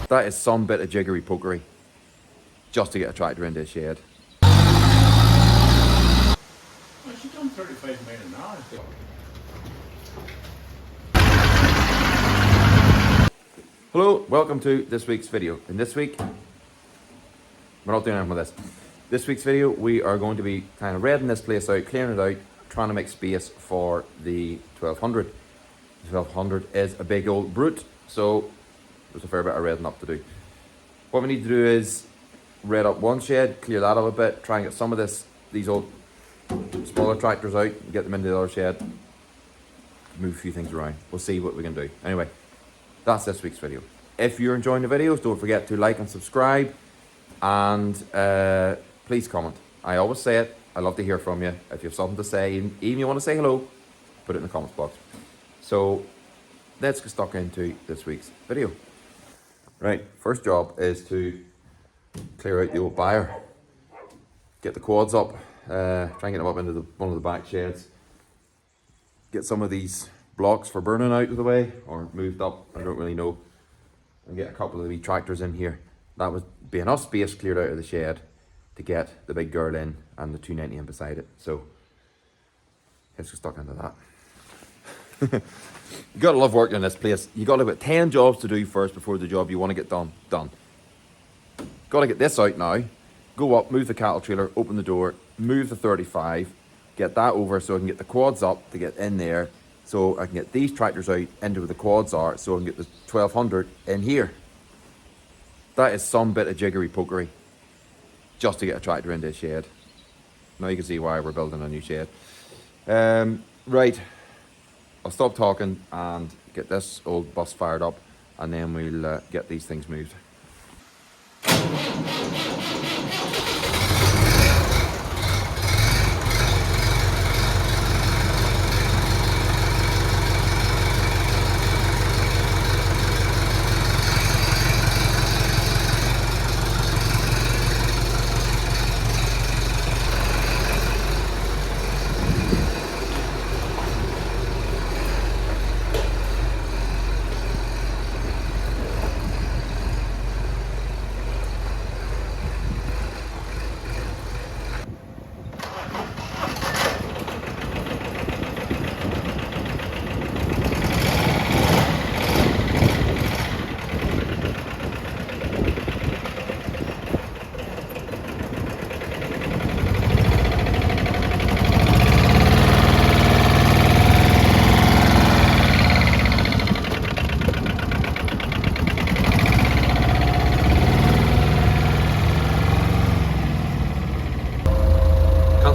That is some bit of jiggery pokery just to get a tractor into a shed. Well, she's done 35 miles an hour. Hello, welcome to this week's video. In this week, we're not doing anything with this. This week's video, we are going to be kind of redding this place out, clearing it out, trying to make space for the 1200. The 1200 is a big old brute, so there's a fair bit of redding up to do. What we need to do is red up one shed, clear that up a bit, try and get some of these old smaller tractors out, get them into the other shed, move a few things around. We'll see what we can do. Anyway, that's this week's video. If you're enjoying the videos, don't forget to like and subscribe, and please comment. I always say it, I love to hear from you. If you have something to say, even you want to say hello, put it in the comments box. So let's get stuck into this week's video. Right, first job is to clear out the old byre. Get the quads up, try and get them up into one of the back sheds. Get some of these blocks for burning out of the way, or moved up, I don't really know. And get a couple of the wee tractors in here. That would be enough space cleared out of the shed to get the big girl in and the 290 in beside it. So let's get stuck into that. You gotta love working in this place. You got about 10 jobs to do first before the job you want to get done. Got to get this out now. Go up, move the cattle trailer, open the door, move the 35, get that over so I can get the quads up to get in there, so I can get these tractors out into where the quads are, so I can get the 1200 in here. That is some bit of jiggery pokery just to get a tractor into a shed. Now you can see why we're building a new shed. Right, I'll stop talking and get this old bus fired up, and then we'll get these things moved.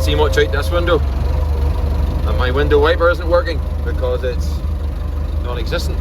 See much out this window, and my window wiper isn't working because it's non-existent.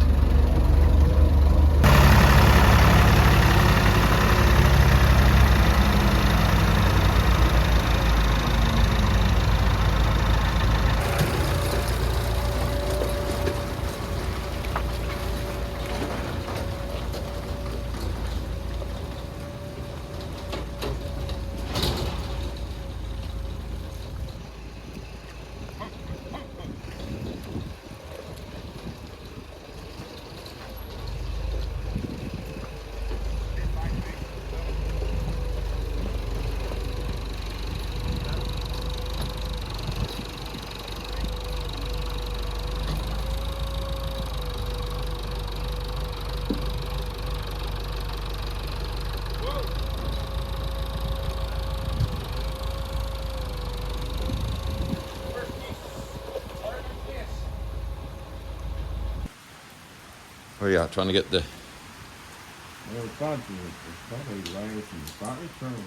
Oh yeah, trying to get the... Well, it's probably wires from the battery terminal.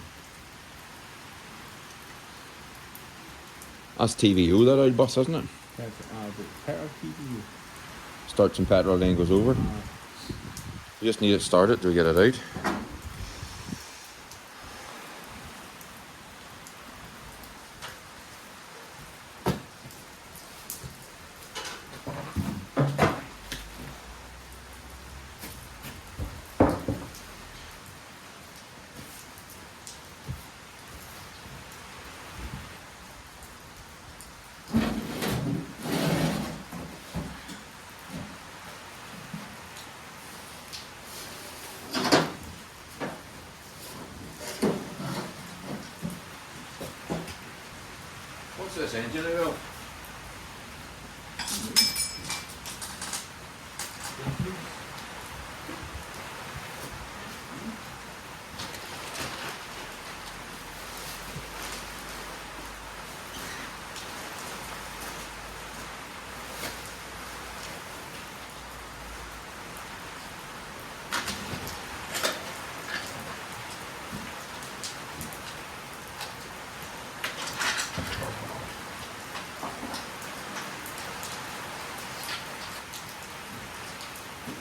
That's TVO, that old bus, isn't it? That's the petrol TVO. Starts in petrol, then goes over. You just need it started to get it out. What's this engine about?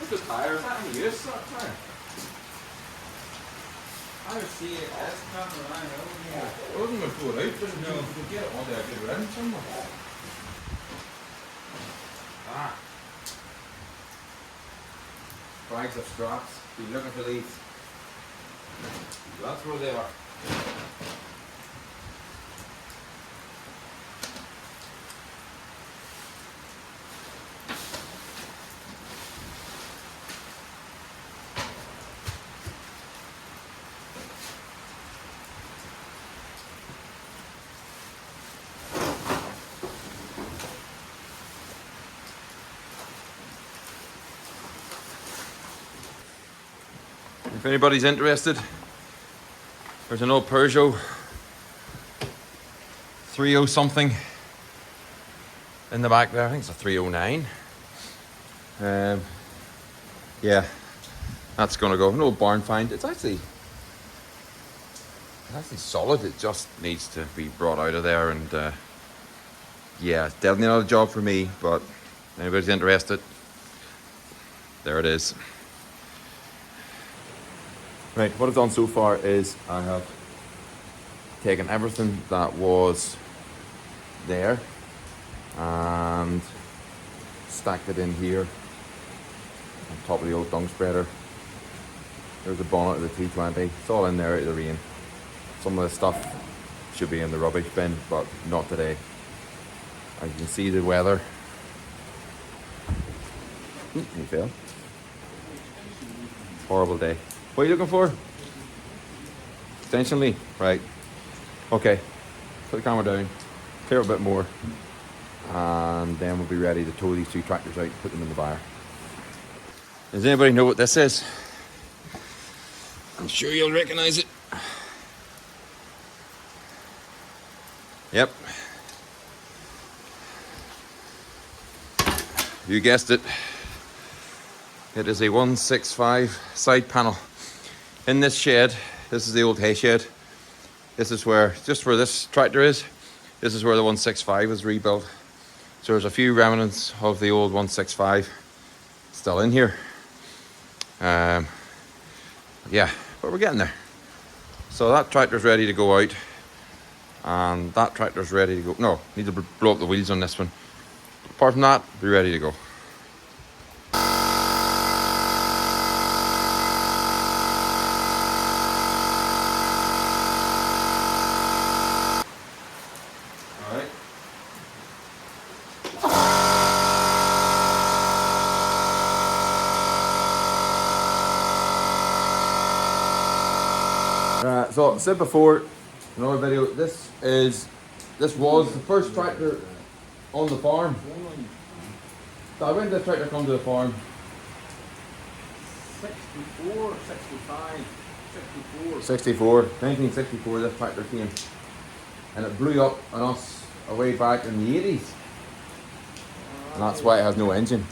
The tire, is that any use, that tire? I would see it as coming around over here. It wasn't going to pull it out, but No. you could get it onto a good rim somewhere. Ah. Bags of straps, be looking for these. That's where they are. If anybody's interested, there's an old Peugeot 30 something in the back there. I think it's a 309. Yeah, that's gonna go. An old barn find. It's actually solid. It just needs to be brought out of there, and yeah, it's definitely not a job for me, but if anybody's interested, there it is. Right, what I've done so far is I have taken everything that was there and stacked it in here on top of the old dung spreader. There's the bonnet of the T20. It's all in there out of the rain. Some of the stuff should be in the rubbish bin, but not today. As you can see, the weather. He fell. Horrible day. What are you looking for? Extension lead? Right. Okay. Put the camera down, clear a bit more, and then we'll be ready to tow these two tractors out and put them in the byre. Does anybody know what this is? I'm sure you'll recognize it. Yep. You guessed it. It is a 165 side panel. In this shed, this is the old hayshed. This is where, just where this tractor is, this is where the 165 was rebuilt. So there's a few remnants of the old 165 still in here. Yeah, but we're getting there. So that tractor's ready to go out, and that tractor's ready to go. No, need to blow up the wheels on this one. Apart from that, be ready to go. So I said before in another video, this was the first tractor on the farm. So when did this tractor come to the farm? 64, 65, 64. 64, 1964 this tractor came. And it blew up on us away back in the 80s. And that's why it has no engine.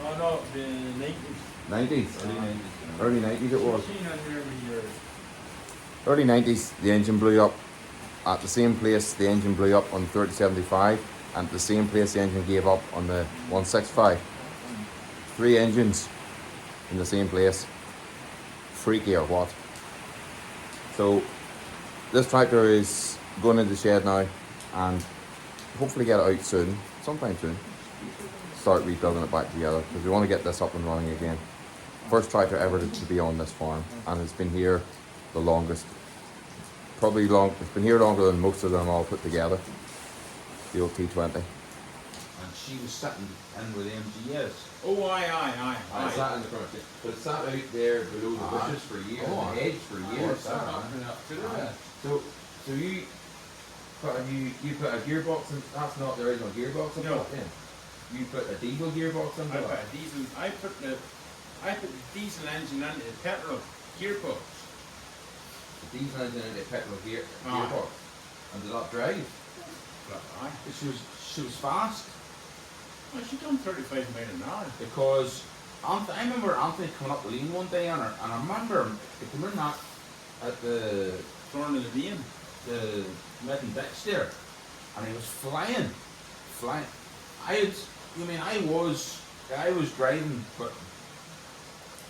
Oh no, the 90s. 90s? Early 90s it was. 1400 every year. Early 90s, the engine blew up. At the same place, the engine blew up on the 3075, and at the same place, the engine gave up on the 165. 3 engines in the same place. Freaky or what? So, this tractor is going into the shed now, and hopefully get it out soon, sometime soon. Start rebuilding it back together, because we want to get this up and running again. First tractor ever to be on this farm, and it's been here the longest. It's been here longer than most of them all put together. The old T20. And she was sitting in with MGS. Oh, aye. I sat in the front, but it sat out there below the bushes for years, Oh, the hedge for years. Up to that. So you But you put a gearbox in, that's not the original gearbox in No. it then? You put a diesel gearbox in I it? put a diesel. I put the diesel engine into the petrol gearbox. The diesel engine in the petrol Aye. gearbox. And did that drive? But aye. She was fast Well, she done 35 miles an hour. because I remember Anthony coming up the lane one day and I remember he came in that at the Thorn of the Lane. the mid and ditch there and he was flying. I was driving, but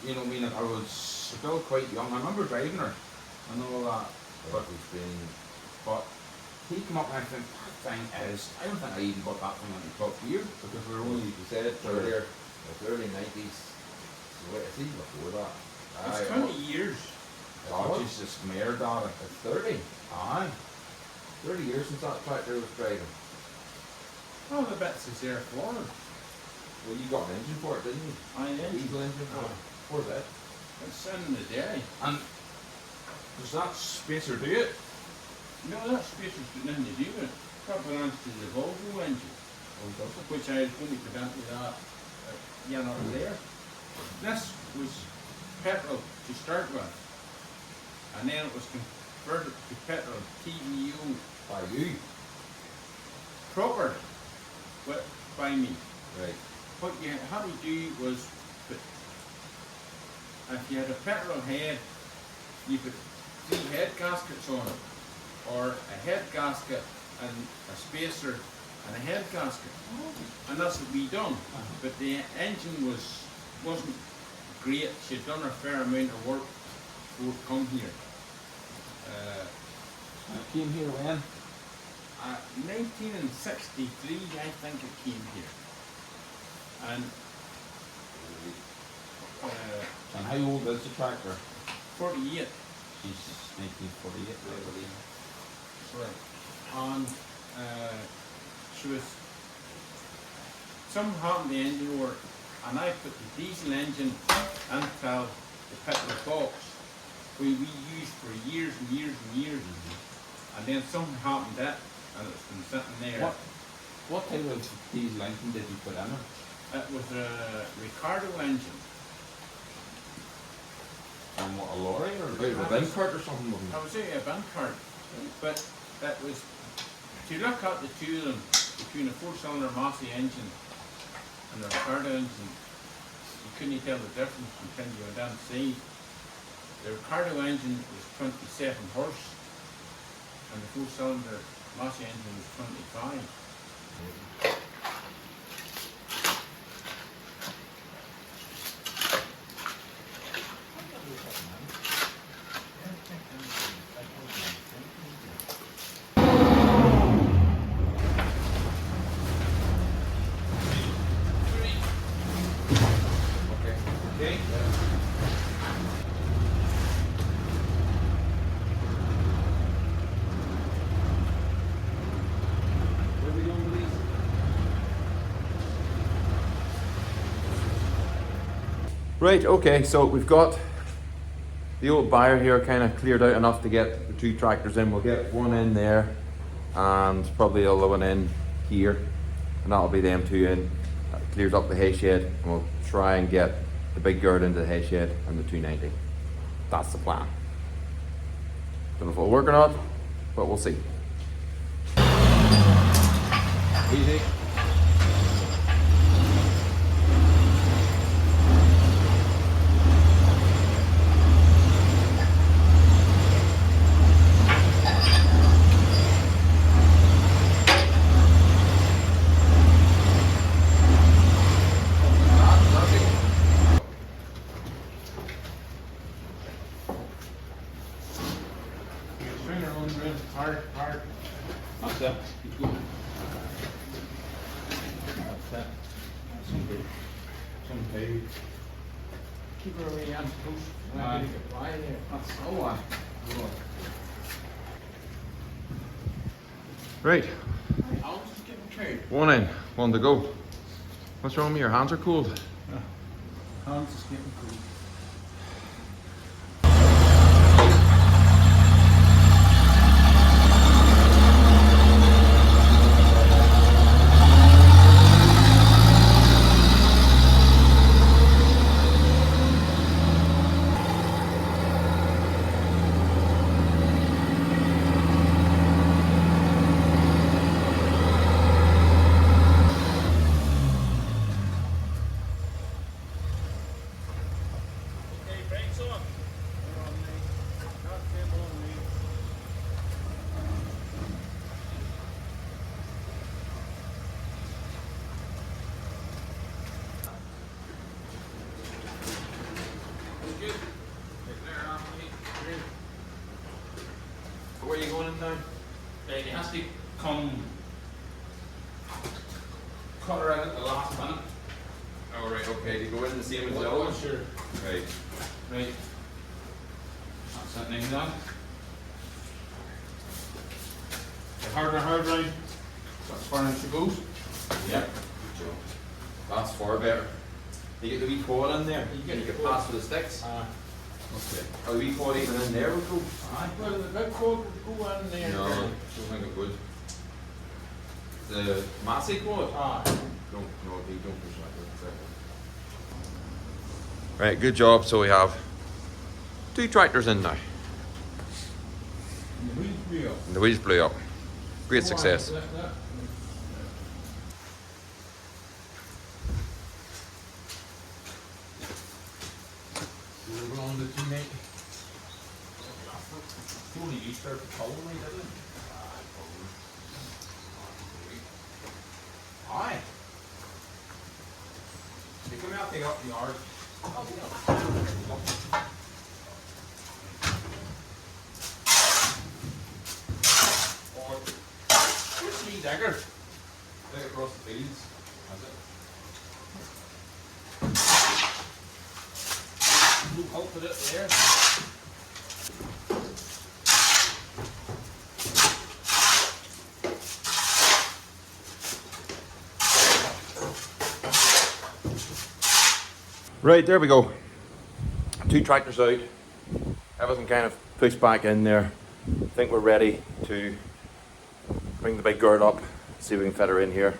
you know what I mean, I was still quite young. I remember driving her and all that. But it's been, But he came up and I think that thing is, I don't think I even got that thing on the top gear because we were only, you said earlier, the early 90s, so wait, I see before that. It's Aye, 20 years. oh Jesus, mare data. It's 30. Aye. 30 years since that tractor was driving. All the bits is there for her. Well, you got an engine for it, didn't you? I A am. diesel engine for it. Aye. Where's that? It's in the dairy. And does that spacer do it? No, that spacer's got nothing to do with it. That belongs to the Volvo engine, Oh, does it? which I was going to put into that, there. This was petrol to start with, and then it was converted to petrol TVO By you. proper by me. Right. What you had to do was put, if you had a petrol head, you put 3 head gaskets on it, or a head gasket and a spacer and a head gasket, and that's what we done. But the engine wasn't great. She'd done a fair amount of work before it come here. It came here when? 1963, I think it came here, and And how old is the tractor? 48. She's 1948, I believe. Right. And she was, something happened to the engine work, and I put the diesel engine into the petrol box we used for years and years and years, and then something happened to it, and it's been sitting there. What type of diesel engine did you put in it? It was a Ricardo engine. And what, a lorry or? Like a bin cart or something? wasn't I it? was saying a bin cart, but it was, to look at the two of them, between a 4-cylinder Massey engine and the Ricardo engine, you couldn't tell the difference until you went down to see. The Ricardo engine was 27 horse, and the 4-cylinder Massey engine was 25. Okay. Where are we going with these? Right, okay, so we've got the old byre here kind of cleared out enough to get the 2 tractors in. We'll get one in there and probably the other one in here, and that'll be them 2 in. That clears up the hay shed, and we'll try and get the big gird into the hay shed and the 290. That's the plan. Don't know if it'll work or not, but we'll see. Easy. Swing her on real hard. That's it. Keep going. That's it. Some hay. Keep her away on close. Aye. Fly there. That's all I. Right, I'll just get them carried. one in, one to go. What's wrong with me? Your hands are cold. Hands is getting cool. brakes on. They're on me. Got them on me. It's good. Take there off me. Where are you going in now? It has to come cut around at the last minute. Oh, right, okay. You go in the same as the Well, other one? sure. Right. Right. That's that name down. The harder hard round. That's as far as it goes. Yeah. Good job. That's far better. You get the wee quad in there. You get You the can quad. pass with the sticks. Okay. Are the wee quad even in there would go? Aye. Well, the big quad would go in there. No, I don't think it would. The Massey quad? Aye. Don't push that. Right, good job. So we have 2 tractors in now. And the wheels blew up. And the wheels blew up. Great success. Like that. So we're going to 290. You only used her for towing, didn't it? Aye. You come out, take up the yard. Or, where's the dagger? Right across the fields. Has it? You halted it there. Right, there we go. 2 tractors out. Everything kind of pushed back in there. I think we're ready to bring the big girl up, see if we can fit her in here,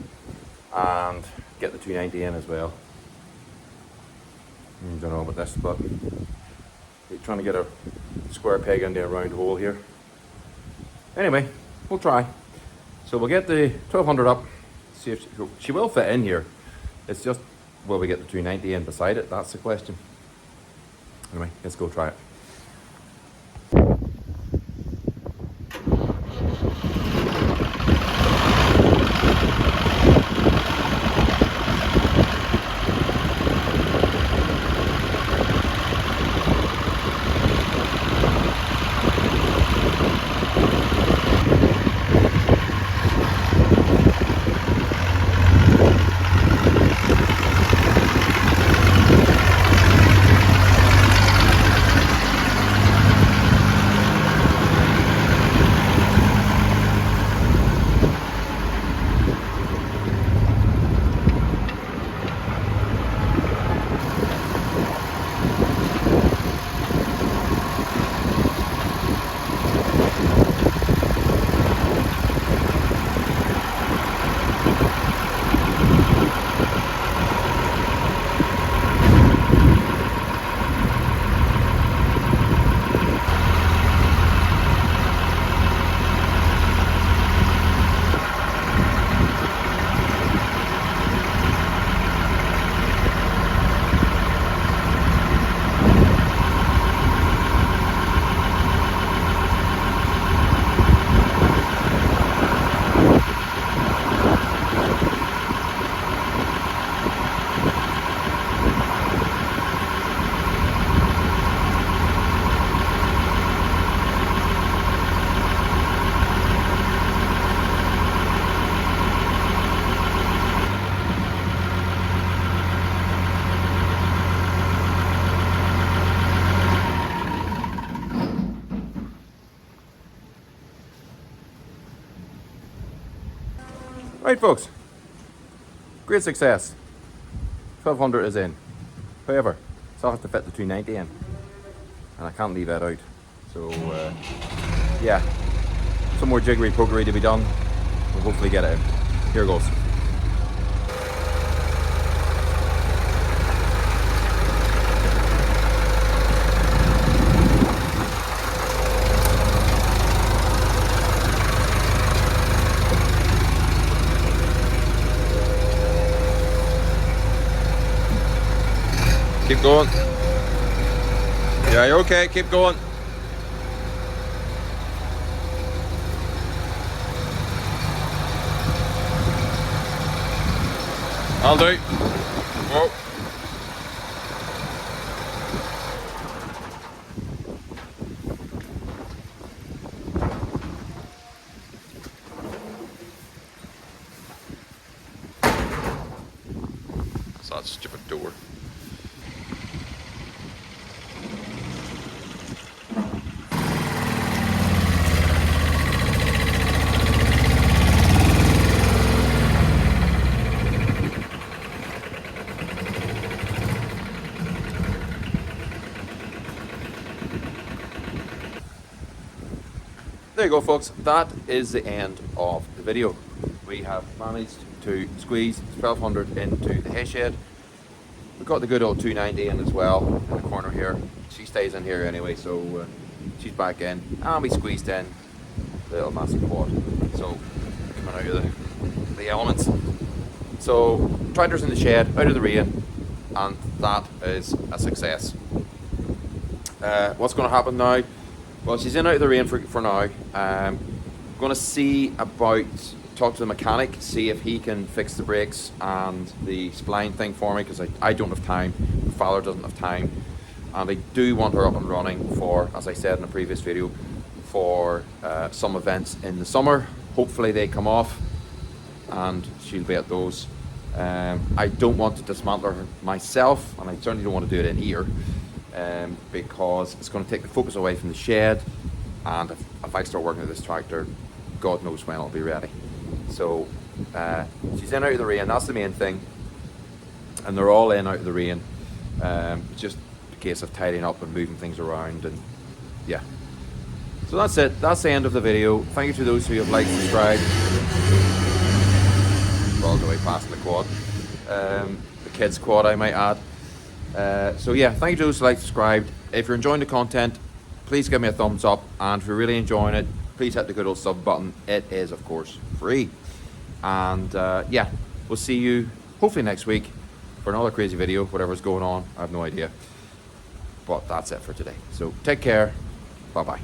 and get the 290 in as well. Don't know about this, but we're trying to get a square peg into a round hole here. Anyway, we'll try. So we'll get the 1200 up, see if she will fit in here. It's just, will we get the 290 in beside it? That's the question. Anyway, let's go try it. Right, folks, great success. 1200 is in. However, still have to fit the 290 in, and I can't leave that out. So yeah, some more jiggery pokery to be done. We'll hopefully get it in. Here goes. Keep going. Yeah, you're okay. Keep going. I'll do. Whoa. It's that stupid door. There you go, folks. That is the end of the video. We have managed to squeeze 1200 into the hayshed. We've got the good old 290 in as well in the corner here. She stays in here anyway, so she's back in. And we squeezed in the little massive quad. So coming out of the elements. So tractor's in the shed, out of the rain, and that is a success. What's going to happen now? Well, she's in out of the rain for now. I'm going to talk to the mechanic, see if he can fix the brakes and the spline thing for me, because I don't have time. The father doesn't have time. And I do want her up and running for, as I said in a previous video, for some events in the summer. Hopefully they come off and she'll be at those. I don't want to dismantle her myself, and I certainly don't want to do it in here. Because it's going to take the focus away from the shed, and if I start working with this tractor, God knows when I'll be ready. So she's in out of the rain, that's the main thing, and they're all in out of the rain. Just a case of tidying up and moving things around, and yeah. So that's it, that's the end of the video. Thank you to those who have liked, subscribed. All the way past the quad, the kids quad I might add. So yeah, thank you to those who like, subscribed. If you're enjoying the content, please give me a thumbs up, and if you're really enjoying it, please hit the good old sub button. It is of course free. And yeah, we'll see you hopefully next week for another crazy video, whatever's going on, I have no idea. But that's it for today, so take care, bye bye.